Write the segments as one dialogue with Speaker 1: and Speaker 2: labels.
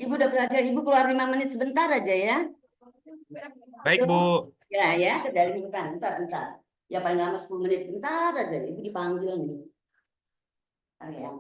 Speaker 1: Ibu udah berhasil. Ibu keluar 5 menit sebentar aja ya.
Speaker 2: Baik,
Speaker 1: Tuh.
Speaker 2: Bu.
Speaker 1: Ya, ke dari bentar. Ya paling lama 10 menit. Bentar aja. Ibu dipanggil nih. Bentar ya.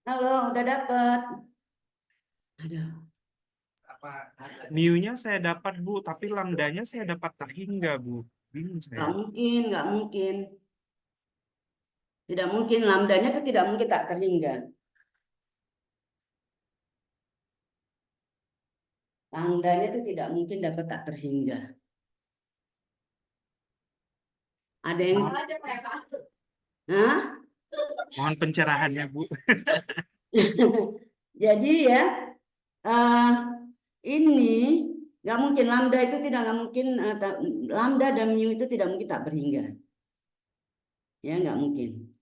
Speaker 1: Halo, udah dapet. Aduh,
Speaker 2: Mu-nya saya dapat, Bu, tapi lambdanya saya dapat tak hingga, Bu. Bingung
Speaker 1: nggak
Speaker 2: saya.
Speaker 1: mungkin, nggak mungkin. Tidak mungkin, lambdanya itu tidak mungkin tak terhingga. Lambdanya itu tidak mungkin dapat tak terhingga. Ada yang, hah?
Speaker 2: Mohon pencerahannya, Bu.
Speaker 1: Jadi ya, eh, ini nggak mungkin lambda itu nggak mungkin lambda dan mu itu tidak mungkin tak berhingga. Ya nggak mungkin.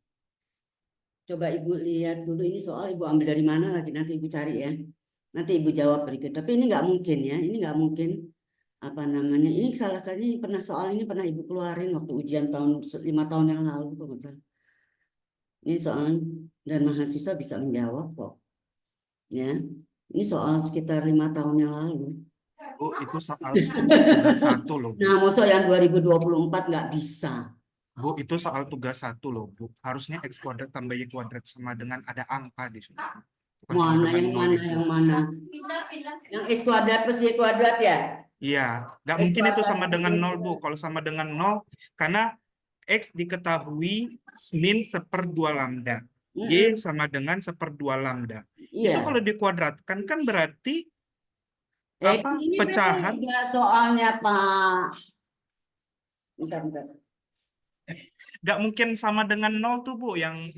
Speaker 1: Coba ibu lihat dulu ini soal ibu ambil dari mana lagi nanti ibu cari ya. Nanti ibu jawab berikut. Tapi ini nggak mungkin ya. Ini nggak mungkin apa namanya. Ini salah satunya pernah soal ini pernah ibu keluarin waktu ujian tahun 5 tahun yang lalu kok nggak salah. Ini soal dan mahasiswa bisa menjawab kok. Ya. Ini soal sekitar 5 tahun yang lalu.
Speaker 2: Bu, itu soal tugas 1 loh, Bu.
Speaker 1: Nah, maksud yang 2024 nggak bisa.
Speaker 2: Bu, itu soal tugas 1 loh, Bu. Harusnya X kuadrat tambah Y kuadrat sama dengan ada angka di sini. Bukan sama
Speaker 1: Mana
Speaker 2: dengan
Speaker 1: yang
Speaker 2: 0
Speaker 1: mana
Speaker 2: itu.
Speaker 1: yang mana? Yang X kuadrat plus Y kuadrat ya?
Speaker 2: Iya, nggak
Speaker 1: X
Speaker 2: mungkin itu
Speaker 1: kuadrat
Speaker 2: sama dengan 0, Bu. Kalau sama dengan 0, karena X diketahui min 1/2 lambda. Y sama dengan 1/2 lambda. Itu
Speaker 1: Iya.
Speaker 2: kalau dikuadratkan kan berarti apa
Speaker 1: Ini
Speaker 2: pecahan
Speaker 1: beda soalnya Pak. Bentar, bentar.
Speaker 2: nggak mungkin sama dengan 0 tuh Bu yang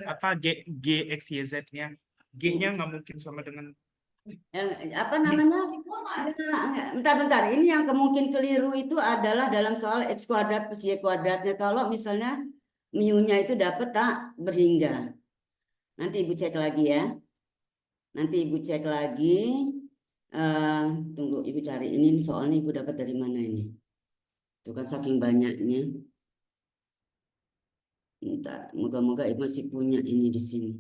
Speaker 2: apa G X Y Z-nya. G-nya nggak mungkin sama dengan
Speaker 1: Yang, apa namanya? Enggak. Bentar, bentar. Ini yang kemungkin keliru itu adalah dalam soal X kuadrat plus Y kuadratnya. Kalau misalnya mu-nya itu dapat tak berhingga. Nanti Ibu cek lagi ya. Nanti Ibu cek lagi. Tunggu Ibu cari ini soalnya Ibu dapat dari mana ini? Itu kan saking banyaknya. Bentar, moga-moga Ibu masih punya ini di sini.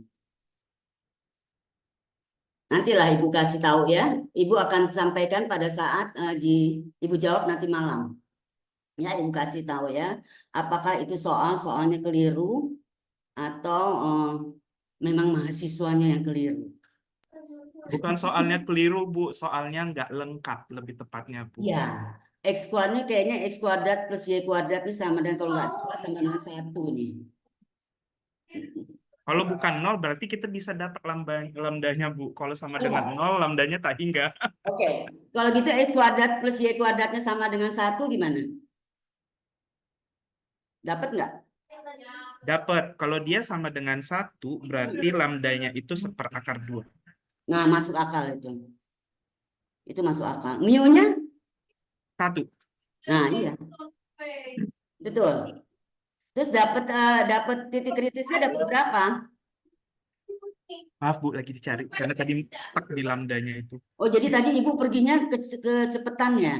Speaker 1: Nantilah Ibu kasih tahu ya. Ibu akan sampaikan pada saat Ibu jawab nanti malam. Ya, Ibu kasih tahu ya. Apakah itu soalnya keliru atau memang mahasiswanya yang keliru?
Speaker 2: bukan soalnya keliru Bu, soalnya nggak lengkap lebih tepatnya Bu.
Speaker 1: Ya, X kuadratnya kayaknya X kuadrat plus Y kuadrat ini sama dengan kalau nggak 2 sama dengan 1 nih.
Speaker 2: Kalau bukan 0 berarti kita bisa dapat lambdanya Bu. Kalau sama dengan
Speaker 1: Coba.
Speaker 2: 0 lambdanya tak hingga.
Speaker 1: Oke, kalau gitu X kuadrat plus Y kuadratnya sama dengan 1 gimana? Dapat nggak?
Speaker 2: Dapat. Kalau dia sama dengan 1 berarti lambdanya itu 1/2.
Speaker 1: Nah, masuk akal itu. Itu masuk akal. Mu-nya?
Speaker 2: 1.
Speaker 1: Nah, iya, betul. Terus dapat titik kritisnya dapat berapa?
Speaker 2: Maaf Bu, lagi dicari karena tadi stuck di lambdanya itu.
Speaker 1: Oh, jadi tadi Ibu perginya kecepatan ya?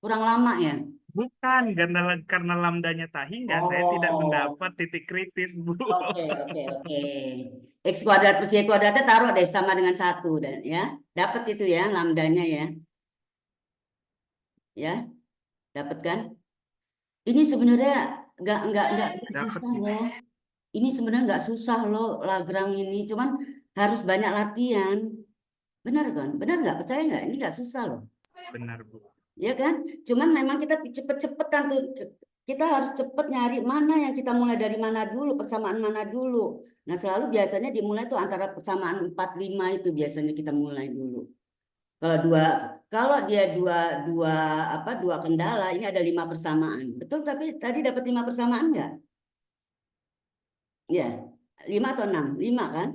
Speaker 1: Kurang lama ya?
Speaker 2: Bukan, karena lambdanya tak hingga, saya tidak
Speaker 1: Oh,
Speaker 2: mendapat titik kritis, Bu.
Speaker 1: oke, oke, oke. X kuadrat plus Y kuadratnya taruh deh sama dengan 1 dan ya. Dapat itu ya lambdanya ya. Ya, dapat kan? Ini sebenarnya nggak
Speaker 2: Dapat,
Speaker 1: susah
Speaker 2: Bu.
Speaker 1: loh. Ini sebenarnya nggak susah loh Lagrange ini, cuman harus banyak latihan. Benar kan? Benar nggak? Percaya nggak? Ini nggak susah loh.
Speaker 2: Benar, Bu.
Speaker 1: Ya kan? Cuman memang kita cepet-cepetan tuh. Kita harus cepet nyari mana yang kita mulai dari mana dulu, persamaan mana dulu. Nah, selalu biasanya dimulai tuh antara persamaan 4 5 itu biasanya kita mulai dulu. Kalau kalau dia dua kendala, ini ada 5 persamaan. Betul, tapi tadi dapat 5 persamaan nggak? Ya, 5 atau 6? 5 kan?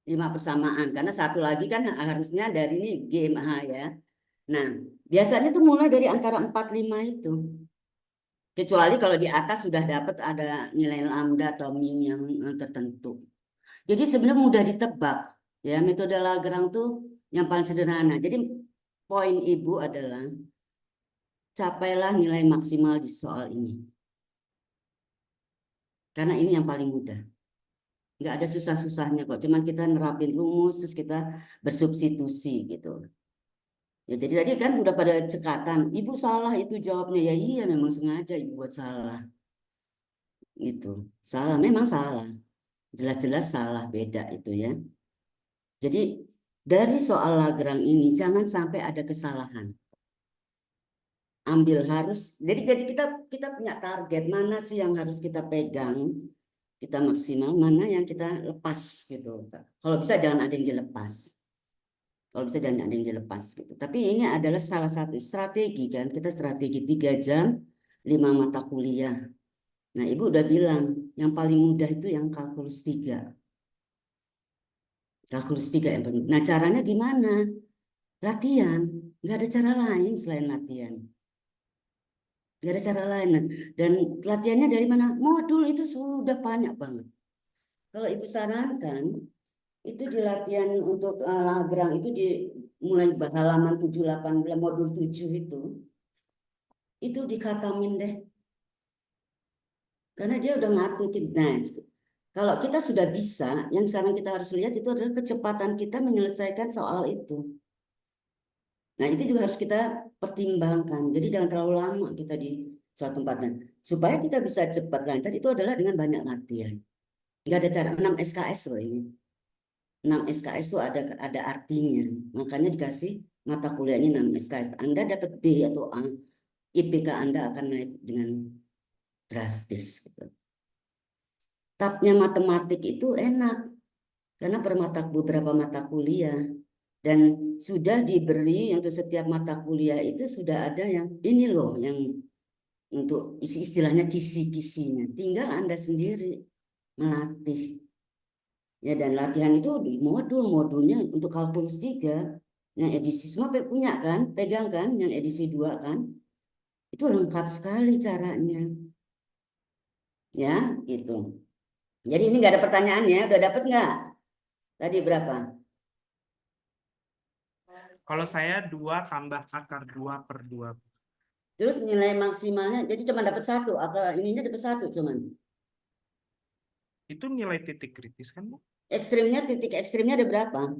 Speaker 1: 5 persamaan. Karena satu lagi kan harusnya dari ini GMH ya. Nah, biasanya tuh mulai dari antara 4 5 itu. Kecuali kalau di atas sudah dapat ada nilai lambda atau mu yang tertentu. Jadi sebenarnya mudah ditebak. Ya, metode Lagrange tuh yang paling sederhana. Jadi poin Ibu adalah capailah nilai maksimal di soal ini. Karena ini yang paling mudah. Nggak ada susah-susahnya kok. Cuman kita nerapin rumus, terus kita bersubstitusi gitu. Ya, jadi tadi kan udah pada cekatan, Ibu salah itu jawabnya. Ya iya memang sengaja Ibu buat salah. Gitu. Salah, memang salah. Jelas-jelas salah, beda itu ya. Jadi dari soal Lagrange ini jangan sampai ada kesalahan. Ambil harus, jadi kita punya target mana sih yang harus kita pegang, kita maksimal, mana yang kita lepas gitu. Kalau bisa jangan ada yang dilepas. Kalau bisa jangan ada yang dilepas gitu. Tapi ini adalah salah satu strategi kan, kita strategi 3 jam 5 mata kuliah. Nah, Ibu udah bilang yang paling mudah itu yang kalkulus 3. Kalkulus 3 yang paling. Nah, caranya gimana? Latihan. Nggak ada cara lain selain latihan. Nggak ada cara lain. Dan latihannya dari mana? Modul itu sudah banyak banget. Kalau Ibu sarankan, itu di latihan untuk Lagrange itu di mulai halaman 7, 8, modul 7 itu dikatamin deh. Karena dia udah ngatur. Nah, kalau kita sudah bisa, yang sekarang kita harus lihat itu adalah kecepatan kita menyelesaikan soal itu. Nah, itu juga harus kita pertimbangkan. Jadi jangan terlalu lama kita di suatu tempatnya. Supaya kita bisa cepat lancar itu adalah dengan banyak latihan. Nggak ada cara, 6 SKS loh ini. 6 SKS itu ada artinya. Makanya dikasih mata kuliahnya 6 SKS. Anda dapat B atau A, IPK Anda akan naik dengan drastis. Gitu. Tabnya matematik itu enak. Karena beberapa mata kuliah. Dan sudah diberi untuk setiap mata kuliah itu sudah ada yang ini loh, yang untuk istilahnya kisi-kisinya. Tinggal Anda sendiri melatih. Ya, dan latihan itu di modulnya untuk kalkulus 3 yang edisi semua punya kan, pegang kan yang edisi 2 kan. Itu lengkap sekali caranya. Ya, gitu. Jadi ini nggak ada pertanyaannya, udah dapat nggak? Tadi berapa?
Speaker 2: Kalau saya 2 tambah akar 2 per 2.
Speaker 1: Terus nilai maksimalnya, jadi cuma dapat 1, atau ininya dapat 1 cuman.
Speaker 2: Itu nilai titik kritis kan, Bu?
Speaker 1: Ekstrimnya, titik ekstrimnya ada berapa?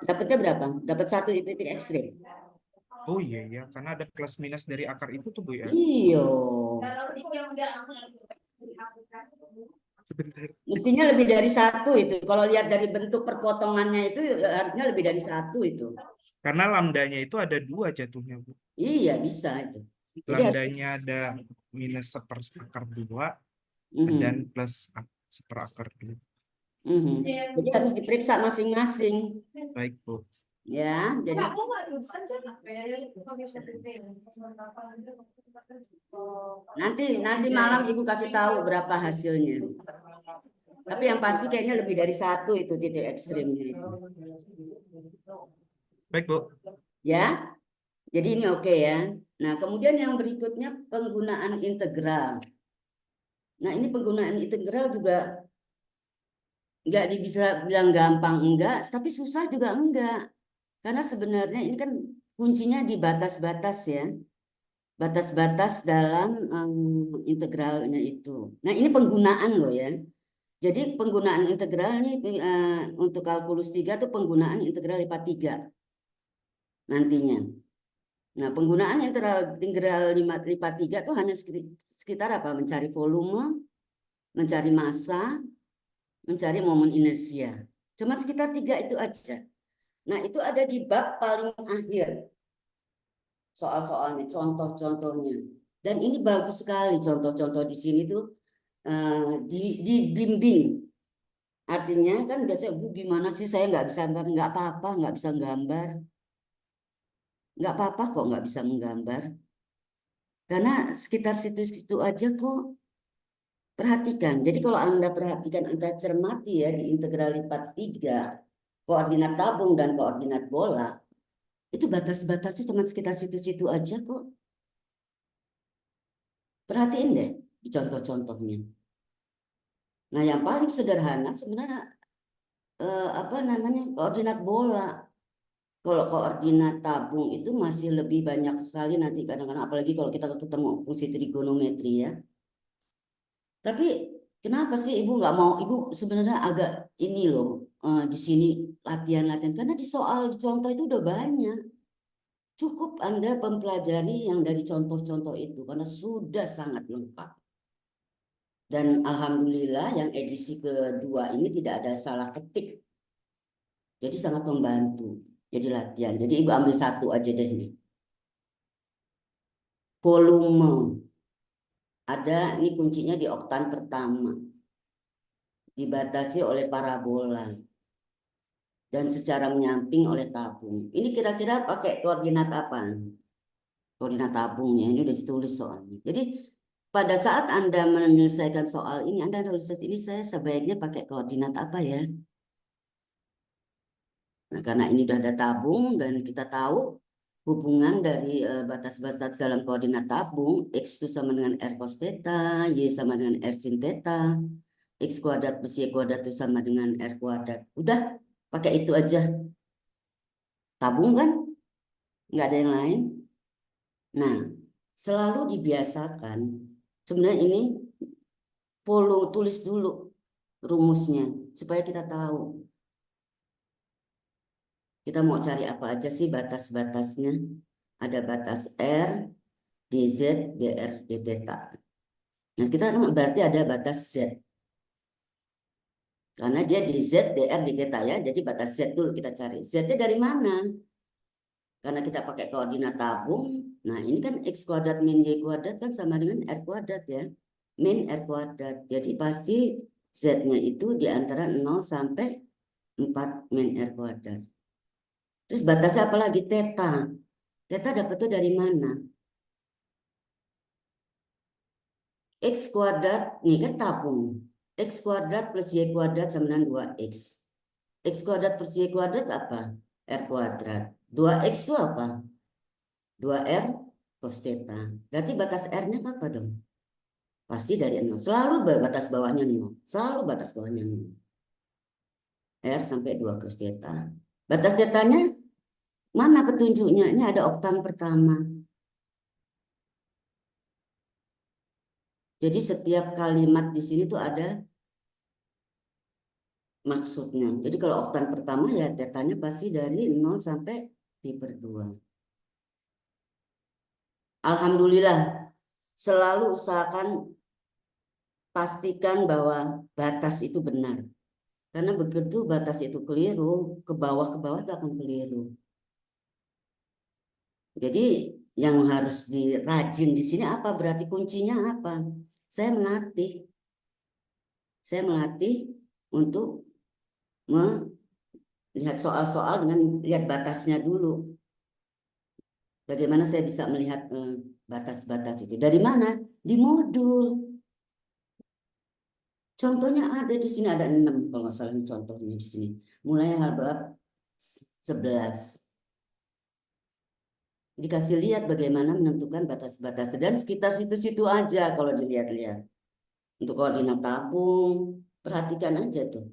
Speaker 1: Dapatnya berapa? Dapat 1 titik ekstrim.
Speaker 2: Oh iya ya, karena ada plus minus dari akar itu tuh, Bu ya.
Speaker 1: Iyo.
Speaker 2: Sebentar.
Speaker 1: Mestinya lebih dari 1 itu. Kalau lihat dari bentuk perpotongannya itu harusnya lebih dari 1 itu.
Speaker 2: Karena lambdanya itu ada 2 jatuhnya, Bu.
Speaker 1: Iya, bisa itu. Jadi
Speaker 2: Lambdanya ada minus seperakar 2 dan plus seperakar 2.
Speaker 1: Jadi harus diperiksa masing-masing.
Speaker 2: Baik, Bu.
Speaker 1: Ya, jadi nanti malam Ibu kasih tahu berapa hasilnya. Tapi yang pasti kayaknya lebih dari 1 itu titik ekstrimnya itu.
Speaker 2: Baik, Bu.
Speaker 1: Ya, jadi ini oke ya. Nah, kemudian yang berikutnya penggunaan integral. Nah, ini penggunaan integral juga nggak bisa bilang gampang enggak, tapi susah juga enggak. Karena sebenarnya ini kan kuncinya di batas-batas ya. Batas-batas dalam integralnya itu. Nah, ini penggunaan loh ya. Jadi penggunaan integral ini untuk kalkulus 3 itu penggunaan integral lipat 3 nantinya. Nah, penggunaan integral lipat 3 itu hanya sekitar apa? Mencari volume, mencari massa, mencari momen inersia. Cuma sekitar 3 itu aja. Nah, itu ada di bab paling akhir. Soal-soalnya, contoh-contohnya. Dan ini bagus sekali contoh-contoh di sini tuh dibimbing. Artinya kan biasanya, Bu, gimana sih saya nggak bisa gambar? Nggak apa-apa, nggak bisa gambar. Nggak apa-apa kok nggak bisa menggambar. Karena sekitar situ-situ aja kok. Perhatikan. Jadi kalau Anda perhatikan, Anda cermati ya di integral lipat 3, koordinat tabung dan koordinat bola, itu batas-batasnya cuma sekitar situ-situ aja kok. Perhatiin deh di contoh-contohnya. Nah, yang paling sederhana sebenarnya apa namanya, koordinat bola. Kalau koordinat tabung itu masih lebih banyak sekali nanti kadang-kadang, apalagi kalau kita ketemu fungsi trigonometri ya. Tapi kenapa sih Ibu nggak mau? Ibu sebenarnya agak ini loh di sini latihan-latihan, karena di soal di contoh itu udah banyak. Cukup Anda mempelajari yang dari contoh-contoh itu karena sudah sangat lengkap. Dan alhamdulillah yang edisi kedua ini tidak ada salah ketik. Jadi sangat membantu. Jadi latihan. Jadi Ibu ambil satu aja deh nih. Volume. Ada, ini kuncinya di oktan pertama. Dibatasi oleh parabola. Dan secara menyamping oleh tabung. Ini kira-kira pakai koordinat apa? Koordinat tabungnya. Ini udah ditulis soalnya. Jadi pada saat Anda menyelesaikan soal ini, Anda nulis ini saya sebaiknya pakai koordinat apa ya? Nah, karena ini sudah ada tabung dan kita tahu hubungan dari batas-batas dalam koordinat tabung, X itu sama dengan R cos theta, Y sama dengan R sin theta, X kuadrat plus Y kuadrat itu sama dengan R kuadrat. Udah, pakai itu aja. Tabung kan? Nggak ada yang lain. Nah, selalu dibiasakan. Sebenarnya ini tulis dulu rumusnya supaya kita tahu. Kita mau cari apa aja sih batas-batasnya? Ada batas R, dz, dr, dθ. Nah, kita berarti ada batas Z. Karena dia dz, dr, dθ ya. Jadi batas Z dulu kita cari. Z-nya dari mana? Karena kita pakai koordinat tabung. Nah, ini kan X kuadrat min Y kuadrat kan sama dengan R kuadrat ya. Min R kuadrat. Jadi pasti Z-nya itu di antara 0 sampai 4 min R kuadrat. Terus batasnya apa lagi? Theta. Theta dapetnya dari mana? X kuadrat, ini kan tabung. X kuadrat plus Y kuadrat sama dengan 2X. X kuadrat plus Y kuadrat apa? R kuadrat. 2X itu apa? 2R cos theta. Berarti batas R-nya apa dong? Pasti dari 0. Selalu batas bawahnya 0. Selalu batas bawahnya 0. R sampai 2 cos theta. Batas thetanya mana petunjuknya? Ini ada oktan pertama. Jadi setiap kalimat di sini tuh ada maksudnya. Jadi kalau oktan pertama ya tetanya pasti dari 0 sampai pi per 2. Alhamdulillah, selalu usahakan pastikan bahwa batas itu benar. Karena begitu batas itu keliru, ke bawah itu akan keliru. Jadi yang harus dirajin di sini apa? Berarti kuncinya apa? Saya melatih. Saya melatih untuk melihat soal-soal dengan lihat batasnya dulu. Bagaimana saya bisa melihat batas-batas itu? Dari mana? Di modul. Contohnya ada di sini, ada 6 kalau nggak salah contohnya di sini. Mulai bab 11. Dikasih lihat bagaimana menentukan batas-batas dan sekitar situ-situ aja kalau dilihat-lihat. Untuk koordinat tabung, perhatikan aja tuh.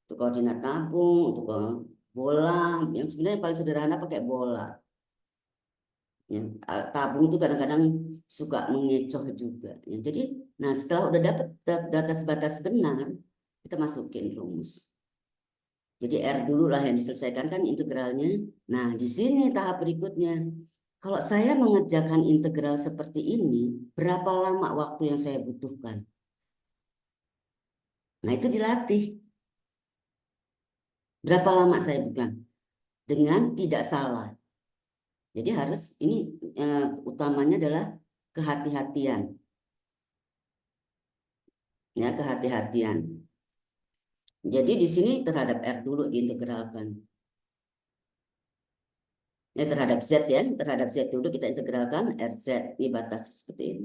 Speaker 1: Untuk koordinat tabung, untuk bola, yang sebenarnya paling sederhana pakai bola. Ya, tabung itu kadang-kadang suka mengecoh juga. Ya, jadi, nah setelah udah dapat batas-batas benar, kita masukin rumus. Jadi R dulu lah yang diselesaikan kan integralnya. Nah di sini tahap berikutnya. Kalau saya mengerjakan integral seperti ini, berapa lama waktu yang saya butuhkan? Nah itu dilatih. Berapa lama saya butuhkan? Dengan tidak salah. Jadi harus ini utamanya adalah kehati-hatian. Ya, kehati-hatian. Jadi di sini terhadap R dulu diintegralkan. Ya, terhadap Z ya, terhadap Z dulu kita integralkan RZ, ini batas seperti ini.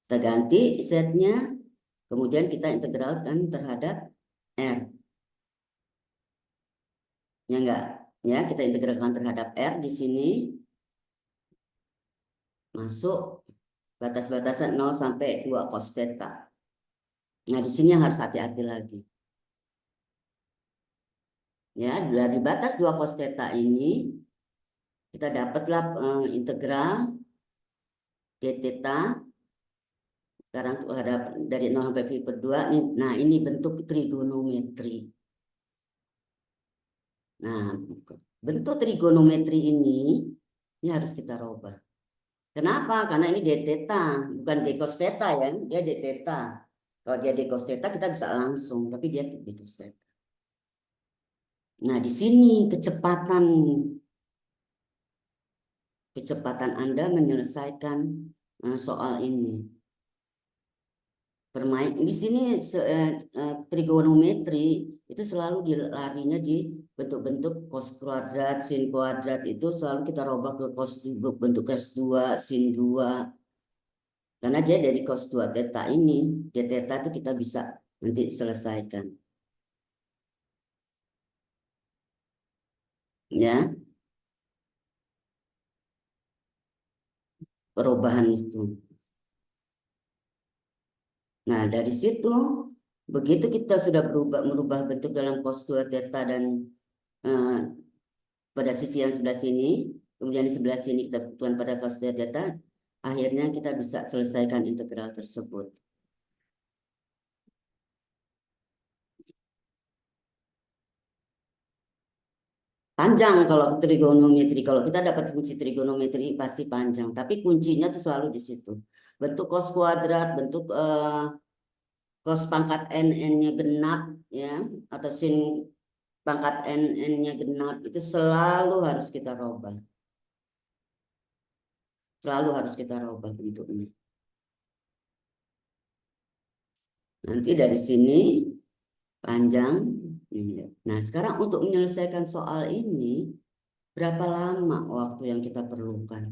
Speaker 1: Kita ganti Z-nya, kemudian kita integralkan terhadap R. Ya enggak? Ya, kita integralkan terhadap R di sini. Masuk batas-batasan 0 sampai 2 cos theta. Nah, di sini yang harus hati-hati lagi. Ya, dari batas 2 cos theta ini kita dapatlah integral d theta. Sekarang terhadap dari 0 sampai pi per 2. Nah, ini bentuk trigonometri. Nah, bentuk trigonometri ini harus kita rubah. Kenapa? Karena ini d theta, bukan d cos theta ya, dia d theta. Kalau dia di cos theta kita bisa langsung, tapi dia di cos theta. Nah, di sini kecepatan Anda menyelesaikan soal ini. Bermain di sini trigonometri itu selalu larinya di bentuk-bentuk cos kuadrat, sin kuadrat, itu selalu kita robah ke bentuk cos 2, sin 2. Karena dia dari cos 2 theta ini, d theta itu kita bisa nanti selesaikan. Ya, perubahan itu. Nah, dari situ begitu kita sudah merubah bentuk dalam cos 2 theta dan pada sisi yang sebelah sini, kemudian di sebelah sini kita butuhkan pada cos 2 theta, akhirnya kita bisa selesaikan integral tersebut. Panjang kalau trigonometri, kalau kita dapat fungsi trigonometri pasti panjang, tapi kuncinya tuh selalu di situ. Bentuk cos kuadrat, bentuk cos pangkat n-nya genap, ya, atau sin pangkat n-nya genap, itu selalu harus kita robah. Selalu harus kita robah bentuknya. Nanti dari sini panjang. Nah, sekarang untuk menyelesaikan soal ini, berapa lama waktu yang kita perlukan?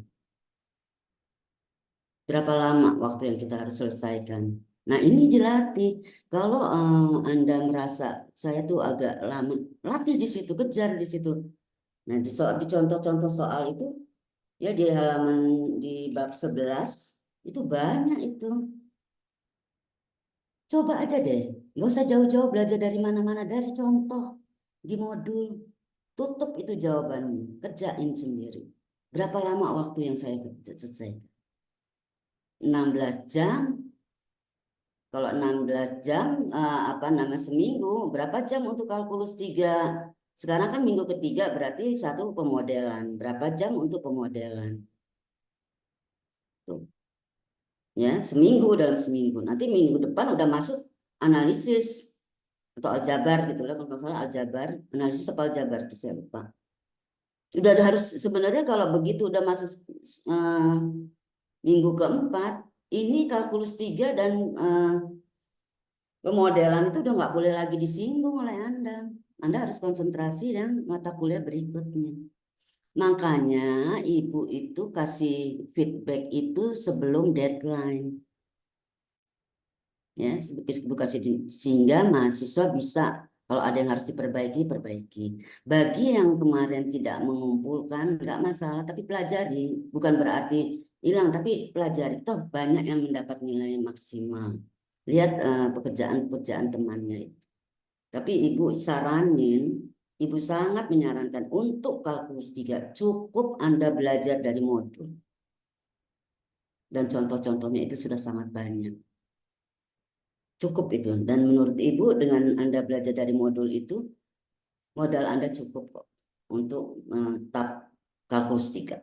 Speaker 1: Berapa lama waktu yang kita harus selesaikan? Nah, ini dilatih. Kalau Anda merasa saya tuh agak lama, latih di situ, kejar di situ. Nah, di contoh-contoh soal itu, ya di halaman di bab 11, itu banyak itu. Coba aja deh, nggak usah jauh-jauh belajar dari mana-mana, dari contoh di modul. Tutup itu jawabannya, kerjain sendiri. Berapa lama waktu yang saya selesai? 16 jam. Kalau 16 jam, seminggu, berapa jam untuk kalkulus 3? Sekarang kan minggu ketiga, berarti 1 pemodelan. Berapa jam untuk pemodelan? Tuh. Ya, dalam seminggu. Nanti minggu depan udah masuk analisis atau aljabar gitu lah, kalau nggak salah aljabar, analisis apa aljabar itu saya lupa. Udah harus sebenarnya kalau begitu udah masuk minggu keempat, ini kalkulus 3 dan pemodelan itu udah nggak boleh lagi disinggung oleh Anda. Anda harus konsentrasi dan mata kuliah berikutnya. Makanya ibu itu kasih feedback itu sebelum deadline. Ya, ibu kasih sehingga mahasiswa bisa, kalau ada yang harus diperbaiki, perbaiki. Bagi yang kemarin tidak mengumpulkan, nggak masalah, tapi pelajari. Bukan berarti hilang, tapi pelajari. Toh banyak yang mendapat nilai maksimal. Lihat pekerjaan-pekerjaan temannya itu. Tapi ibu saranin, ibu sangat menyarankan untuk kalkulus 3, cukup Anda belajar dari modul. Dan contoh-contohnya itu sudah sangat banyak. Cukup itu. Dan menurut ibu dengan Anda belajar dari modul itu, modal Anda cukup kok untuk TAP kalkulus 3.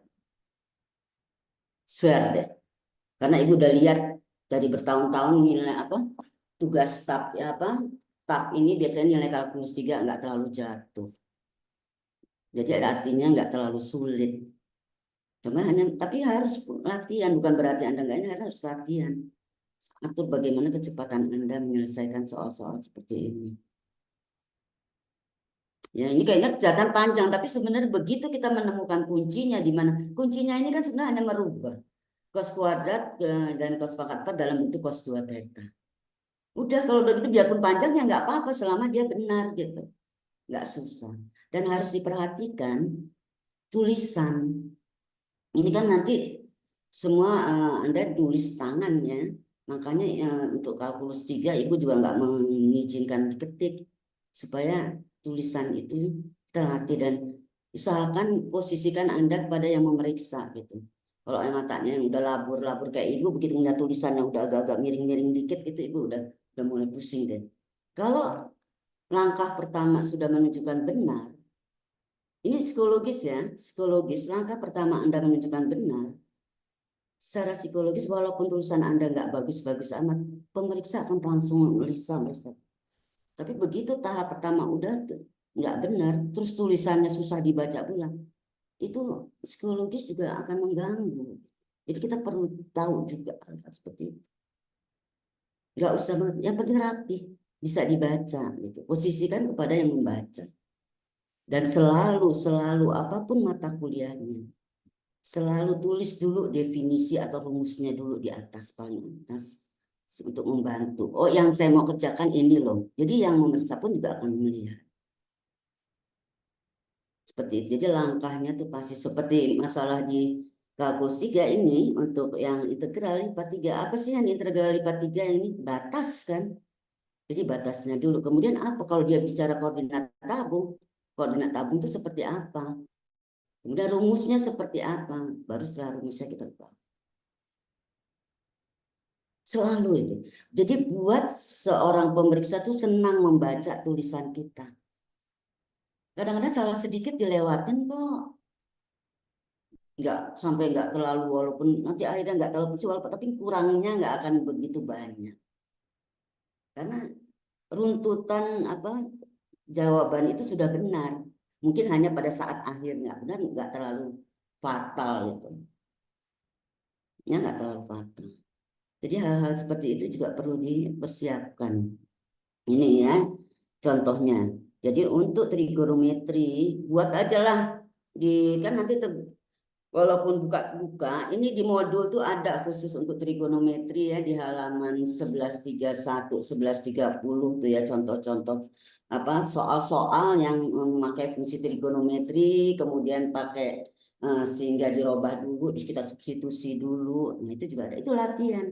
Speaker 1: Swear deh. Karena ibu udah lihat dari bertahun-tahun nilai tugas TAP TAP ini biasanya nilai kalkulus 3 nggak terlalu jatuh. Jadi artinya nggak terlalu sulit. Cuma tapi harus latihan, bukan berarti Anda nggak, ini harus latihan. Atur bagaimana kecepatan Anda menyelesaikan soal-soal seperti ini. Ya, ini kayaknya kejahatan panjang, tapi sebenarnya begitu kita menemukan kuncinya di mana. Kuncinya ini kan sebenarnya hanya merubah cos kuadrat dan cos pangkat 4 dalam bentuk cos 2 theta. Udah, kalau begitu biarpun panjang ya nggak apa-apa selama dia benar gitu. Nggak susah. Dan harus diperhatikan tulisan. Ini kan nanti semua Anda tulis tangan ya. Makanya untuk kalkulus 3 Ibu juga nggak mengizinkan diketik supaya tulisan itu terlatih, dan usahakan posisikan Anda kepada yang memeriksa gitu. Kalau matanya yang udah labur-labur kayak Ibu, begitu melihat tulisan yang udah agak-agak miring-miring dikit gitu, Ibu udah mulai pusing deh. Kalau langkah pertama sudah menunjukkan benar, ini psikologis ya, psikologis. Langkah pertama Anda menunjukkan benar, secara psikologis walaupun tulisan Anda nggak bagus-bagus amat, pemeriksa akan langsung meriksa. Tapi begitu tahap pertama udah nggak benar, terus tulisannya susah dibaca ulang, itu psikologis juga akan mengganggu. Jadi kita perlu tahu juga hal seperti itu. Nggak usah, yang penting rapi, bisa dibaca gitu. Posisikan kepada yang membaca. Dan selalu apapun mata kuliahnya, selalu tulis dulu definisi atau rumusnya dulu di atas, paling atas, untuk membantu. Oh, yang saya mau kerjakan ini loh. Jadi yang memeriksa pun juga akan melihat. Seperti itu. Jadi langkahnya tuh pasti seperti masalah di kalkulus 3 ini, untuk yang integral lipat 3. Apa sih yang integral lipat 3 ini? Batas kan? Jadi batasnya dulu. Kemudian apa kalau dia bicara koordinat tabung? Koordinat tabung itu seperti apa? Kemudian rumusnya seperti apa? Baru setelah rumusnya kita tahu. Selalu itu. Jadi buat seorang pemeriksa tuh senang membaca tulisan kita. Kadang-kadang salah sedikit dilewatin kok. Nggak sampai nggak terlalu, walaupun nanti akhirnya nggak terlalu kecil, tapi kurangnya nggak akan begitu banyak. Karena runtutan apa jawaban itu sudah benar. Mungkin hanya pada saat akhir nggak benar, nggak terlalu fatal gitu. Ya nggak terlalu fatal. Jadi hal-hal seperti itu juga perlu dipersiapkan. Ini ya contohnya. Jadi untuk trigonometri buat aja lah di, kan nanti walaupun buka-buka, ini di modul tuh ada khusus untuk trigonometri ya, di halaman 1131, 1130 tuh ya, contoh-contoh apa soal-soal yang memakai fungsi trigonometri, kemudian pakai sehingga dirubah dulu, terus kita substitusi dulu. Nah itu juga ada, itu latihan.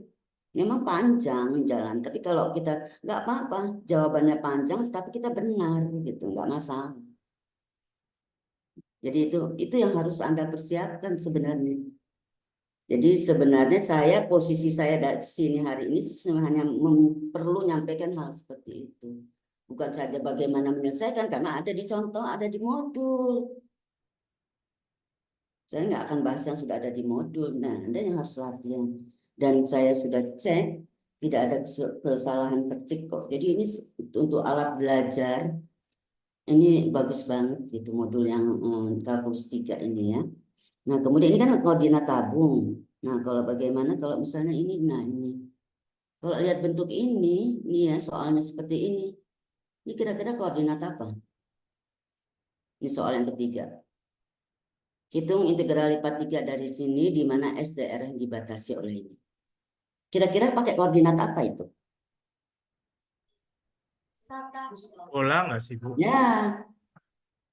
Speaker 1: Memang panjang jalan, tapi kalau kita nggak apa-apa, jawabannya panjang, tapi kita benar gitu, nggak masalah. Jadi itu yang harus Anda persiapkan sebenarnya. Jadi sebenarnya posisi saya di sini hari ini hanya perlu menyampaikan hal seperti itu. Bukan saja bagaimana menyelesaikan, karena ada di contoh, ada di modul. Saya nggak akan bahas yang sudah ada di modul. Nah, Anda yang harus latihan. Dan saya sudah cek, tidak ada kesalahan ketik kok. Jadi ini untuk alat belajar, ini bagus banget gitu modul yang kalkulus 3 ini ya. Nah, kemudian ini kan koordinat tabung. Nah, kalau bagaimana kalau misalnya ini, nah ini. Kalau lihat bentuk ini ya soalnya seperti ini. Ini kira-kira koordinat apa? Ini soal yang ketiga. Hitung integral lipat 3 dari sini, di mana S daerah yang dibatasi oleh ini. Kira-kira pakai koordinat apa itu?
Speaker 2: Bola nggak sih, Bu?
Speaker 1: Ya,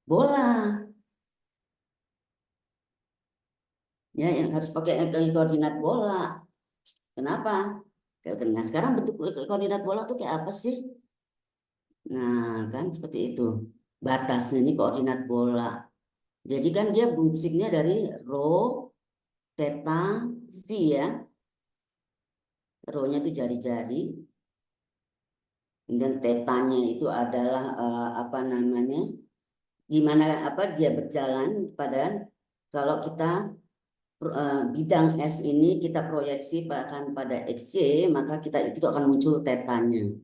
Speaker 1: bola. Ya, yang harus pakai koordinat bola. Kenapa? Nah, sekarang bentuk koordinat bola tuh kayak apa sih? Nah, kan seperti itu. Batasnya ini koordinat bola. Jadi kan dia fungsinya dari rho, theta, phi ya. Rho-nya itu jari-jari. Dan tetanya itu adalah apa namanya? Gimana apa dia berjalan pada, kalau kita bidang S ini kita proyeksi akan pada XY, maka itu akan muncul tetanya.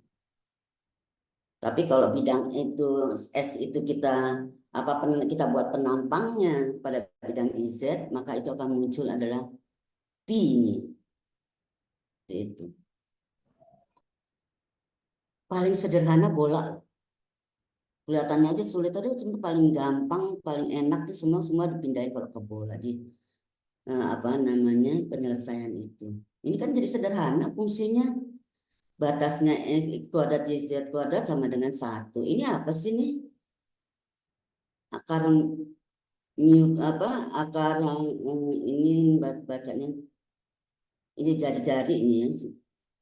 Speaker 1: Tapi kalau bidang itu S itu kita kita buat penampangnya pada bidang IZ, maka itu akan muncul adalah P ini. Itu. Paling sederhana bola. Kelihatannya aja sulit, tapi paling gampang, paling enak tuh semua dipindahin kalau ke bola di apa namanya penyelesaian itu. Ini kan jadi sederhana fungsinya. Batasnya X kuadrat YZ kuadrat sama dengan 1. Ini apa sih nih? Akar akar ini bacanya ini jari-jari ini ya,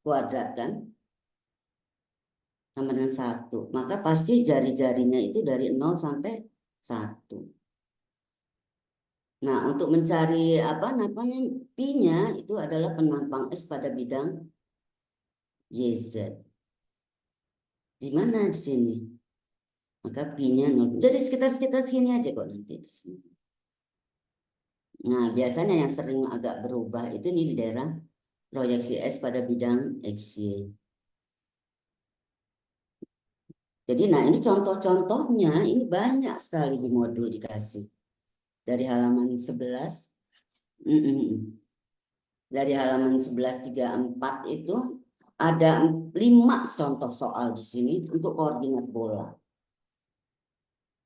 Speaker 1: kuadrat kan sama dengan 1. Maka pasti jari-jarinya itu dari 0 sampai 1. Nah, untuk mencari apa namanya pi-nya itu adalah penampang S pada bidang YZ. Di mana di sini? Maka pi-nya 0. Jadi sekitar sini aja kok nanti itu semua. Nah, biasanya yang sering agak berubah itu nih di daerah proyeksi S pada bidang XY. Jadi, nah ini contoh-contohnya, ini banyak sekali di modul dikasih. Dari halaman 11, dari halaman 1134 itu ada 5 contoh soal di sini untuk koordinat bola.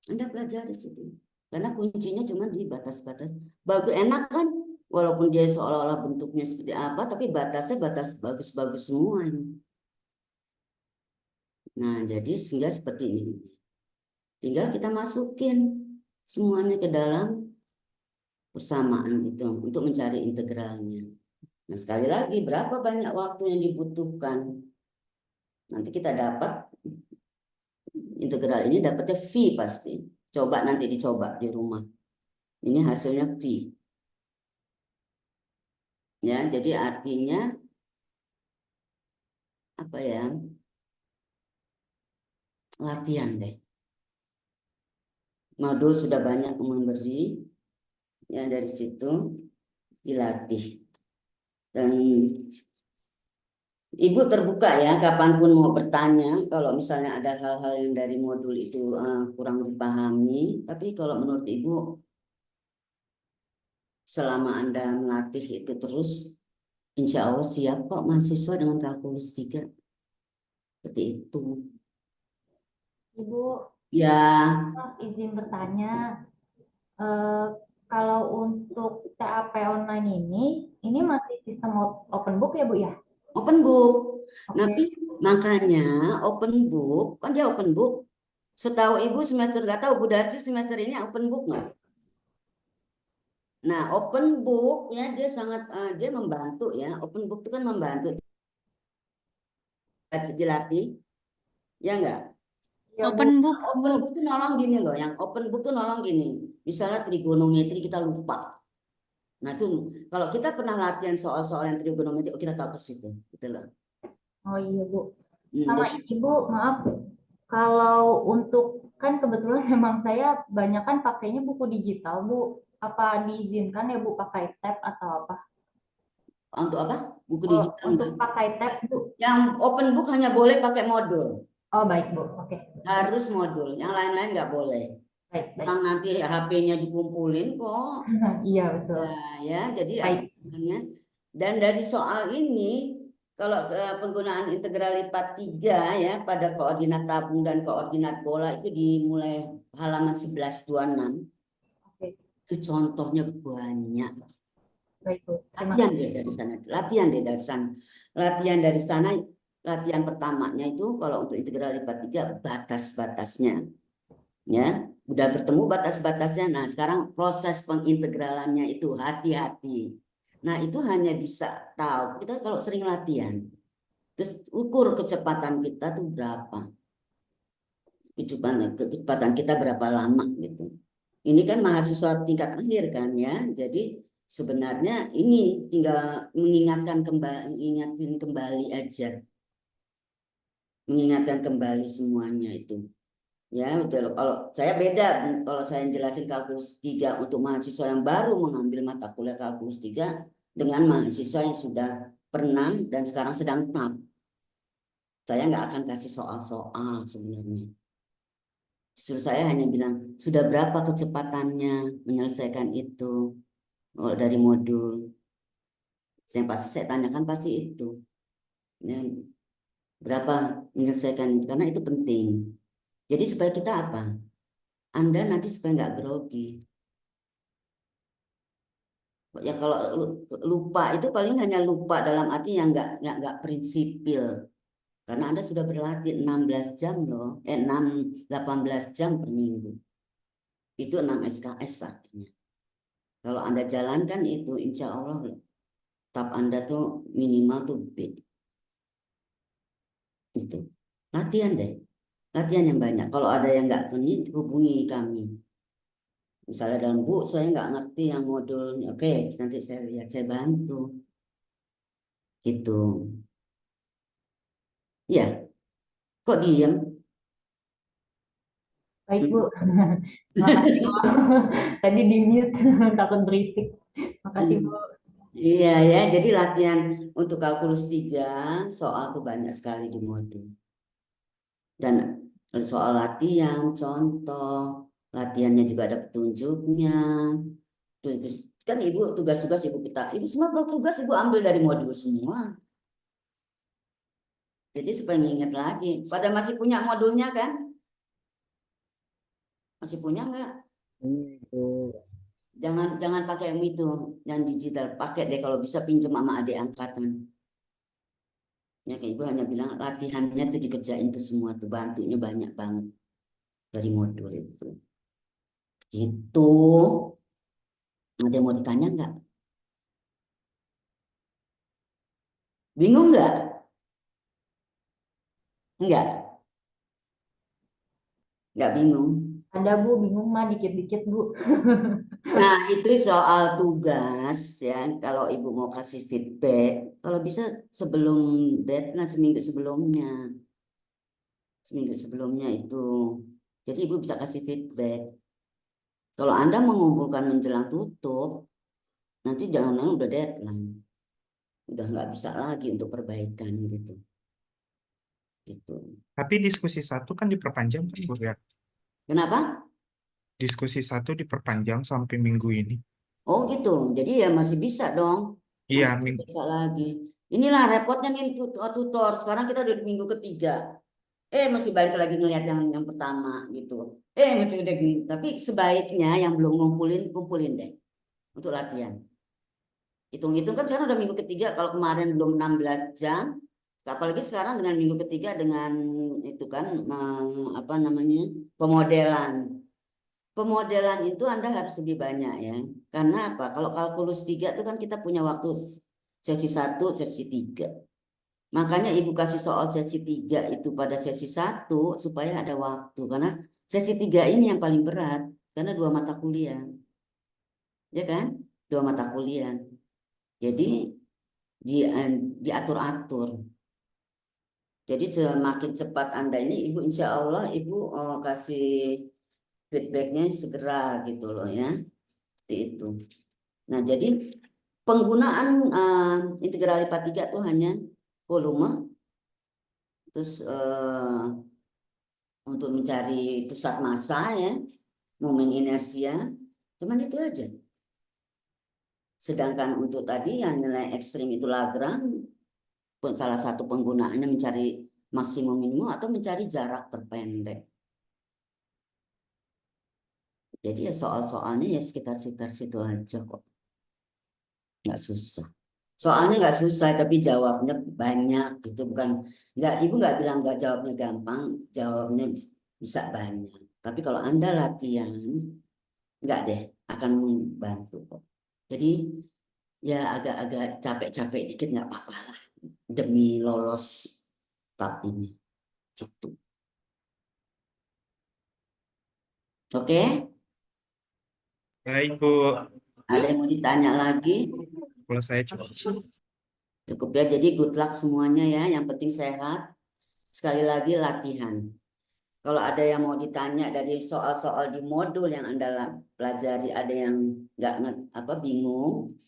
Speaker 1: Anda pelajari situ. Karena kuncinya cuma di batas-batas. Bagus, enak kan? Walaupun dia seolah-olah bentuknya seperti apa, tapi batasnya batas bagus-bagus semua ini. Nah, jadi sehingga seperti ini. Tinggal kita masukin semuanya ke dalam persamaan itu untuk mencari integralnya. Nah, sekali lagi berapa banyak waktu yang dibutuhkan? Nanti kita dapat integral ini dapatnya V pasti. Coba nanti dicoba di rumah. Ini hasilnya V. Ya, jadi artinya apa ya? Latihan deh. Modul sudah banyak memberi, ya dari situ dilatih. Dan Ibu terbuka ya, kapanpun mau bertanya, kalau misalnya ada hal-hal yang dari modul itu kurang dipahami. Tapi kalau menurut Ibu, selama Anda melatih itu terus, insya Allah siap kok mahasiswa dengan kalkulus 3. Seperti itu.
Speaker 3: Ibu,
Speaker 1: Ya,
Speaker 3: izin bertanya, kalau untuk TAP online ini masih sistem open book ya Bu ya?
Speaker 1: open book.
Speaker 3: Oke.
Speaker 1: Tapi makanya open book, kan dia open book. Setahu Ibu semester, nggak tahu Bu Darsi semester ini open book nggak? Nah, open book ya dia sangat dia membantu ya. Open book itu kan membantu dilatih, ya enggak?
Speaker 3: Ya, Bu.
Speaker 4: Open book,
Speaker 1: Open
Speaker 4: Bu.
Speaker 1: book tuh nolong gini loh, yang open book tuh nolong gini. Misalnya trigonometri kita lupa. Nah, tuh kalau kita pernah latihan soal-soal yang trigonometri, oh, kita tahu ke situ, gitu loh.
Speaker 3: Oh iya Bu.
Speaker 1: Jadi,
Speaker 3: Sama ini Bu, maaf. Kalau untuk, kan kebetulan memang saya banyak kan pakainya buku digital Bu. Apa diizinkan ya Bu pakai tab atau apa?
Speaker 1: untuk apa? Buku
Speaker 3: Oh,
Speaker 1: digital
Speaker 3: untuk
Speaker 1: enggak?
Speaker 3: pakai tab Bu.
Speaker 1: Yang open book hanya boleh pakai modul.
Speaker 3: Oh baik Bu, oke.
Speaker 1: Harus modul, yang lain-lain nggak boleh.
Speaker 3: Baik, baik.
Speaker 1: Orang nanti HP-nya dikumpulin kok.
Speaker 3: Iya betul.
Speaker 1: Nah, ya, jadi
Speaker 3: Baik.
Speaker 1: artinya, dan dari soal ini, kalau penggunaan integral lipat 3 ya pada koordinat tabung dan koordinat bola itu dimulai halaman 1126.
Speaker 3: Oke,
Speaker 1: Itu contohnya banyak.
Speaker 3: baik Bu. Terima
Speaker 1: Latihan
Speaker 3: kasih.
Speaker 1: deh dari sana, latihan deh dari sana. Latihan dari sana, latihan pertamanya itu kalau untuk integral lipat 3 batas-batasnya. Ya, udah bertemu batas-batasnya. Nah, sekarang proses pengintegralannya itu hati-hati. Nah, itu hanya bisa tahu kita kalau sering latihan. Terus ukur kecepatan kita tuh berapa. Kecepatan kita berapa lama gitu. Ini kan mahasiswa tingkat akhir kan ya. Jadi sebenarnya ini tinggal mengingatkan kembali aja. Mengingatkan kembali semuanya itu. Ya, betul. Kalau saya beda, kalau saya jelasin kalkulus 3 untuk mahasiswa yang baru mengambil mata kuliah kalkulus 3 dengan mahasiswa yang sudah pernah dan sekarang sedang TAP. Saya nggak akan kasih soal-soal sebenarnya. Justru saya hanya bilang, sudah berapa kecepatannya menyelesaikan itu dari modul. Yang pasti saya tanyakan pasti itu. Ya, berapa menyelesaikan itu, karena itu penting. Jadi supaya kita apa? Anda nanti supaya nggak grogi. Ya kalau lupa itu paling hanya lupa dalam arti yang nggak prinsipil. Karena Anda sudah berlatih 16 jam loh, 18 jam per minggu. Itu 6 SKS artinya. Kalau Anda jalankan itu, insya Allah TAP Anda tuh minimal tuh B. Itu. Latihan deh. Latihan yang banyak. Kalau ada yang nggak ini, hubungi kami. Misalnya dalam Bu, saya nggak ngerti yang modulnya. Oke, nanti saya lihat, saya bantu. Gitu. Ya, kok diem?
Speaker 3: Baik Bu. Terima kasih Bu. Tadi di mute takut berisik. Makasih Bu.
Speaker 1: Iya ya, jadi latihan untuk kalkulus 3 soal tuh banyak sekali di modul. Dan soal latihan, contoh, latihannya juga ada petunjuknya. Terus kan Ibu tugas-tugas Ibu semua tugas Ibu ambil dari modul semua. Jadi supaya ingat lagi. Pada masih punya modulnya kan? Masih punya nggak? Jangan pakai yang itu, yang digital. Pakai deh kalau bisa pinjam sama adik angkatan. Ya kayak Ibu hanya bilang latihannya tuh dikerjain tuh semua tuh, bantunya banyak banget dari modul itu. Itu ada yang mau ditanya nggak? Bingung nggak? Nggak bingung.
Speaker 3: Ada Bu, bingung mah dikit-dikit Bu.
Speaker 1: Nah, itu soal tugas ya. Kalau Ibu mau kasih feedback, kalau bisa sebelum deadline seminggu sebelumnya. Seminggu sebelumnya itu. Jadi Ibu bisa kasih feedback. Kalau Anda mengumpulkan menjelang tutup, nanti jangan-jangan udah deadline. Udah nggak bisa lagi untuk perbaikan gitu. Gitu.
Speaker 2: Tapi diskusi 1 kan diperpanjang kan Bu ya?
Speaker 1: Kenapa?
Speaker 2: Diskusi 1 diperpanjang sampai minggu ini.
Speaker 1: Oh gitu. Jadi ya masih bisa dong.
Speaker 2: Iya,
Speaker 1: Nanti bisa lagi. Inilah repotnya nih tutor. Sekarang kita udah di minggu ketiga. Masih balik lagi ngeliat yang pertama gitu. Masih udah gini. Tapi sebaiknya yang belum kumpulin deh untuk latihan. Hitung-hitung kan sekarang udah minggu ketiga. Kalau kemarin belum 16 jam, apalagi sekarang dengan minggu ketiga dengan itu kan apa namanya pemodelan. Pemodelan itu Anda harus lebih banyak ya. Karena apa? Kalau kalkulus 3 itu kan kita punya waktu sesi 1, sesi 3. Makanya Ibu kasih soal sesi 3 itu pada sesi 1 supaya ada waktu. Karena sesi 3 ini yang paling berat. Karena 2 mata kuliah. Ya kan? 2 mata kuliah. Jadi diatur-atur. Jadi semakin cepat Anda ini Ibu insya Allah Ibu kasih feedbacknya segera gitu loh ya. Seperti itu. Nah jadi penggunaan integral IPA 3 itu hanya volume. Terus untuk mencari pusat massa ya, momen inersia, cuman itu aja. Sedangkan untuk tadi yang nilai ekstrim itu Lagrange, salah satu penggunaannya mencari maksimum minimum atau mencari jarak terpendek. Jadi ya soal-soalnya ya sekitar-sekitar situ aja kok. Nggak susah. Soalnya nggak susah tapi jawabnya banyak gitu, bukan Ibu nggak bilang nggak jawabnya gampang, jawabnya bisa banyak. Tapi kalau Anda latihan nggak deh, akan membantu kok. Jadi ya agak-agak capek-capek dikit nggak apa-apa lah demi lolos tahap ini gitu. Oke,
Speaker 2: baik Bu.
Speaker 1: ada yang mau ditanya lagi?
Speaker 2: Kalau saya cukup.
Speaker 1: Cukup ya, jadi good luck semuanya ya, yang penting sehat. Sekali lagi latihan. Kalau ada yang mau ditanya dari soal-soal di modul yang Anda pelajari, ada yang nggak bingung,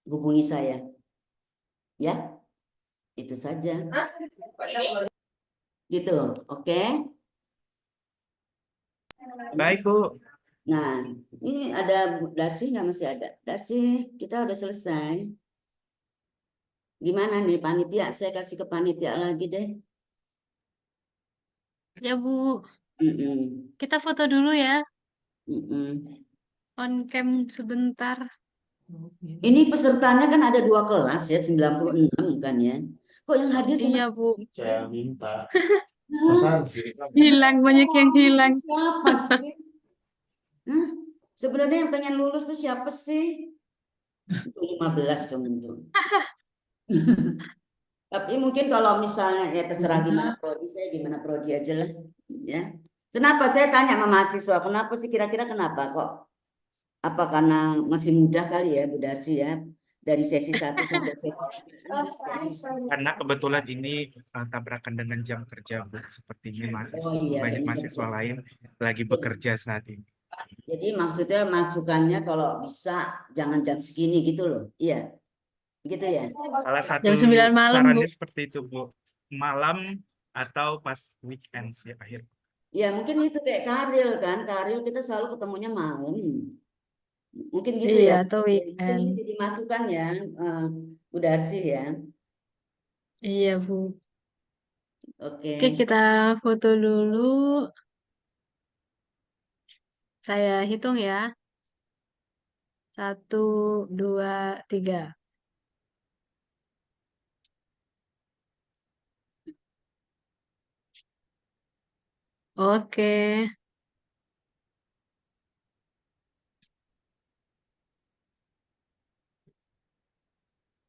Speaker 1: hubungi saya. Ya, itu saja. Gitu, oke?
Speaker 2: Baik Bu.
Speaker 1: Nah, ini ada Darsi nggak, masih ada? Darsi, kita udah selesai. Gimana nih panitia? Saya kasih ke panitia lagi deh.
Speaker 4: Ya Bu,
Speaker 1: Mm-mm,
Speaker 4: kita foto dulu ya,
Speaker 1: mm-mm.
Speaker 4: on cam sebentar.
Speaker 1: Ini pesertanya kan ada 2 kelas ya, 96 kan ya. Kok yang hadir cuma
Speaker 4: Iya Bu,
Speaker 5: Saya minta.
Speaker 1: Hah?
Speaker 4: hilang, banyak yang hilang.
Speaker 1: Siapa sih? Hah? Sebenarnya yang pengen lulus tuh siapa sih? 15 cuman tuh. Tapi mungkin kalau misalnya ya terserah gimana prodi, saya gimana prodi aja lah. Ya. Kenapa saya tanya sama mahasiswa, kenapa sih kira-kira kenapa kok? Apa karena masih muda kali ya Bu Darsi ya? Dari sesi 1 sampai sesi 3.
Speaker 2: Karena kebetulan ini tabrakan dengan jam kerja Bu. Sepertinya
Speaker 1: Oh iya,
Speaker 2: banyak
Speaker 1: kayaknya
Speaker 2: mahasiswa lain lagi bekerja saat ini.
Speaker 1: Jadi maksudnya masukannya kalau bisa jangan jam segini gitu loh. Iya, gitu ya.
Speaker 2: Salah satu
Speaker 4: Jam 9 malam, Bu.
Speaker 2: sarannya seperti itu, Bu. Malam atau pas weekend sih akhir.
Speaker 1: Ya mungkin itu kayak Karil kan. Karil kita selalu ketemunya malam. Mungkin gitu
Speaker 4: Iya,
Speaker 1: ya.
Speaker 4: atau
Speaker 1: Mungkin
Speaker 4: weekend.
Speaker 1: ini jadi masukan ya, Bu Darsi ya.
Speaker 4: Iya, Bu.
Speaker 1: Oke.
Speaker 4: Oke, kita foto dulu. Saya hitung ya. 1, 2, 3. Oke.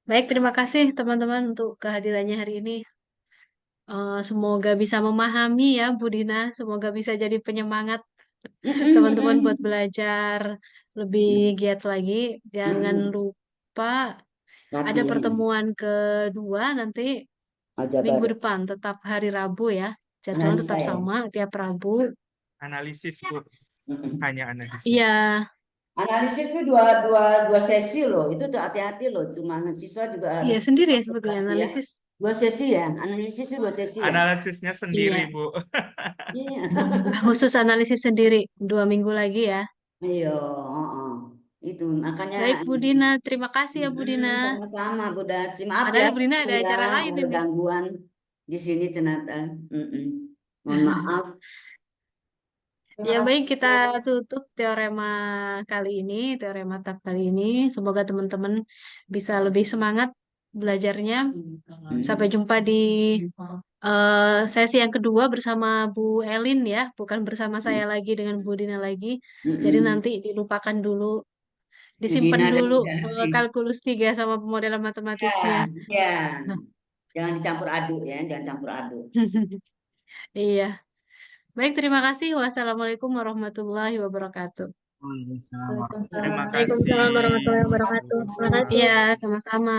Speaker 4: Baik, terima kasih teman-teman untuk kehadirannya hari ini. Semoga bisa memahami ya, Bu Dina. Semoga bisa jadi penyemangat teman-teman buat belajar lebih giat lagi. Jangan lupa ada
Speaker 1: Latihan
Speaker 4: pertemuan kedua nanti minggu
Speaker 1: aljabar
Speaker 4: depan, tetap hari Rabu ya. Jadwal
Speaker 1: analisa
Speaker 4: tetap
Speaker 1: ya.
Speaker 4: sama tiap Rabu.
Speaker 2: Analisis, Bu. Hanya analisis.
Speaker 4: Iya,
Speaker 1: Analisis itu dua sesi loh. Itu tuh hati-hati loh. Cuma siswa juga
Speaker 4: iya
Speaker 1: harus
Speaker 4: sendiri ya
Speaker 1: ikut
Speaker 4: sebetulnya
Speaker 1: lagi ya.
Speaker 4: analisis.
Speaker 1: 2 sesi ya. Analisis itu 2 sesi ya.
Speaker 2: Analisisnya sendiri,
Speaker 4: Iya,
Speaker 2: Bu.
Speaker 1: Iya.
Speaker 4: khusus analisis sendiri 2 minggu lagi ya.
Speaker 1: Iya. Oh. Itu makanya
Speaker 4: Baik, Bu Dina. Terima kasih ya, Bu Dina.
Speaker 1: sama-sama Bu Darsi. Maaf ya
Speaker 4: Padahal Ibu Dina ada
Speaker 1: ya
Speaker 4: acara lain
Speaker 1: ada
Speaker 4: ini.
Speaker 1: gangguan di sini ternyata. Mohon maaf.
Speaker 4: Ya baik, kita tutup teorema kali ini, teorema tab kali ini. Semoga teman-teman bisa lebih semangat belajarnya. Sampai jumpa di sesi yang kedua bersama Bu Elin ya, bukan bersama saya lagi dengan Bu Dina lagi. Jadi nanti dilupakan dulu, disimpan
Speaker 1: Budina dan
Speaker 4: dulu
Speaker 1: Bu Darsi.
Speaker 4: kalkulus 3 sama pemodelan matematisnya.
Speaker 1: Ya, jangan dicampur aduk ya, jangan campur aduk.
Speaker 4: Iya. Baik, terima kasih. Wassalamualaikum warahmatullahi wabarakatuh.
Speaker 2: Terima kasih.
Speaker 4: Waalaikumsalam warahmatullahi wabarakatuh.
Speaker 2: Bu
Speaker 4: Terima kasih. Iya, sama-sama.